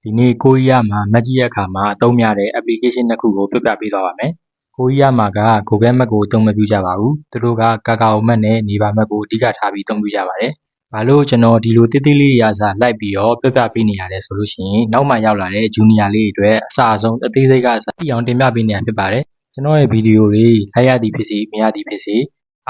ဒီနေ့ကိုရီးယားမှာမက်ကြီးရဲ့အခါမှာအသုံးများတဲ့ application နှစ်ခုကိုပြပြပေးသွားပါမယ်။ကိုရီးယားမှာက Google Map ကိုအသုံးမပြုကြပါဘူး။သူတို့က Kakao Map နဲ့ Naver Map ကိုအဓိကထားပြီးအသုံးပြုကြပါတယ်။ဘာလို့ကျွန်တော်ဒီလိုတိတိလေးတွေအစားလိုက်ပြီးတော့ပြပြပေးနေရတယ်ဆိုလို့ရှိရင်နောက်မှရောက်လာတဲ့ junior လေးတွေအတွက်အစအဆုံးအသေးစိတ်ကအစသိအောင်တင်ပြပေးနေတာဖြစ်ပါတယ်။ကျွန်တော်ရဲ့ဗီဒီယိုတွေလိုက်ရသည်ဖြစ်စေမရသည်ဖြစ်စေ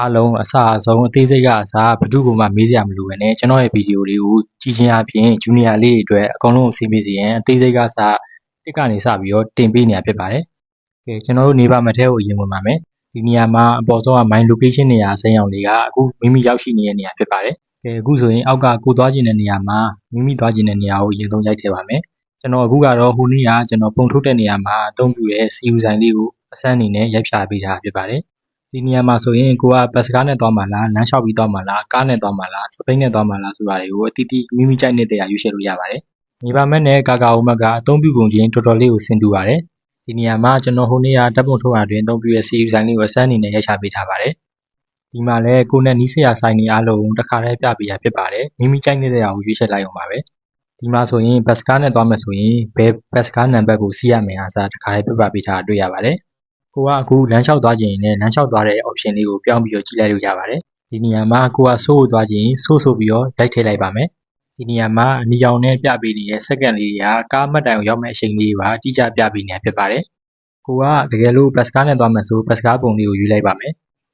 အားလုံးအစအဆုံးအသေးစိတ်ကအစားဘယ်သူ့ကိုမှမေးစရာမလိုဘဲနဲ့ကျွန်တော်ရဲ့ဗီဒီယိုတွေကိုကြည့်ခြင်းအပြင် junior လေးတွေအတွက်အကုန်လုံးအစီအစဉ်စီရင်အသေးစိတ်ကစားတစ်ကနေစပြီးတော့တင်ပေးနေတာဖြစ်ပါတယ်။ကဲကျွန်တော်တို့နေပါမထဲကိုအရင်ဝင်ပါမယ်။ဒီနေရာမှာအပေါ်ဆုံးက my location နေရာအစိမ်းရောင်လေးကအခုမိမိရောက်ရှိနေတဲ့နေရာဖြစ်ပါတယ်။ကဲအခုဆိုရင်အောက်ကကိုသွားခြင်းတဲ့နေရာမှာမိမိသွားခြင်းတဲ့နေရာကိုအရင်ဆုံးရိုက်ထည့်ပါမယ်။ကျွန်တော်အခုကတော့ဟိုနေ့ကကျွန်တော်ပုံထုတ်တဲ့နေရာမှာအသုံးပြုတဲ့ CU ဆိုင်လေးကိုအစမ်းအနေနဲ့ရိုက်ဖြာပေးထားဖြစ်ပါတယ်။ဒီနေရာမှာဆိုရင်ကိုကဘတ်စကားနဲ့သွားမှာလားလမ်းလျှောက်ပြီးသွားမှာလားကားနဲ့သွားမှာလားစပိန်နဲ့သွားမှာလားဆိုတာတွေကိုအတိအကျမိမိကြိုက်နေတဲ့နေရာရွေးချယ်လို့ရပါတယ်။နေပါမက်နဲ့ကာကာအိုမက်ကအသုံးပြုပုံချင်းတော်တော်လေးကိုဆင်တူပါတယ်။ဒီနေရာမှာကျွန်တော်ဟိုနေ့ကဓာတ်ပုံထုတ်ရတွင်အသုံးပြုတဲ့ CU ဆိုင်လေးကိုအစမ်းအနေနဲ့ရိုက်ချပေးထားပါတယ်။ဒီမှာလည်းကိုနဲ့နီးစရာဆိုင်တွေအားလုံးတစ်ခါတည်းပြပေးရဖြစ်ပါတယ်။မိမိကြိုက်နေတဲ့နေရာကိုရွေးချယ်လိုက်အောင်ပါပဲ။ဒီမှာဆိုရင်ဘတ်စကားနဲ့သွားမယ်ဆိုရင်ဘယ်ဘတ်စကားနံပါတ်ကိုစီးရမယ်အားစားတစ်ခါတည်းပြပေးထားတွေ့ရပါတယ်။ကိုကအခုလမ်းလျှောက်သွားခြင်းနဲ့လမ်းလျှောက်သွားတဲ့ option လေးကိုပြောင်းပြီးတော့ကြည့်လိုက်လို့ရပါတယ်။ဒီနေရာမှာကိုကဆိုးကိုသွားခြင်းဆိုးဆိုပြီးတော့လိုက်ထည့်လိုက်ပါမယ်။ဒီနေရာမှာအနီရောင်နဲ့ပြပေးနေတဲ့ second လေးတွေကကားမှတ်တိုင်ကိုရောက်မဲ့အချိန်လေးပါတိကျပြပေးနေဖြစ်ပါတယ်။ကိုကတကယ်လို့ဘတ်စကားနဲ့သွားမယ်ဆိုဘတ်စကားပုံလေးကိုယူလိုက်ပါမယ်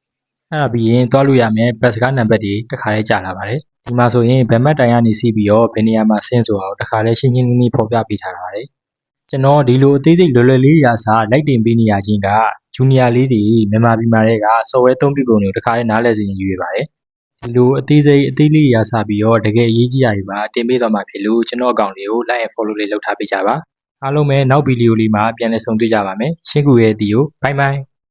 ။အဲ့ဒါပြီးရင်သွားလို့ရမယ်ဘတ်စကားနံပါတ်တွေတစ်ခါတည်းကြာလာပါတယ်။ဒီမှာဆိုရင်ဘယ်မှတ်တိုင်ကနေစီးပြီးတော့ဘယ်နေရာမှာဆင်းဆိုအောင်တစ်ခါတည်းရှင်းရှင်းလင်းလင်းဖော်ပြပေးထားပါတယ်။ကျွန်တော်ဒီလိုအသေးစိတ်လွယ်လွယ်လေးရာစားလိုက်တင်ပေးနေရခြင်းကဂျူနီယာလေးတွေမြန်မာပြည်မှာတွေက software သုံးပြုပုံတွေကိုတစ်ခါတည်းနားလည်စေရင်ယူရပါတယ်။ဒီလိုအသေးစိတ်အသေးလေးရာစားပြီးတော့တကယ်အရေးကြီးတာတွေပါတင်ပေးသွားမှာဖြစ်လို့ကျွန်တော်အကောင့်လေးကို like and follow လေးလုပ်ထားပေးကြပါ။အားလုံးပဲနောက်ဗီဒီယိုလေးမှာပြန်လည်ဆုံတွေ့ကြပါမယ်။ရှင်းကူရဲ့ဒီကို bye bye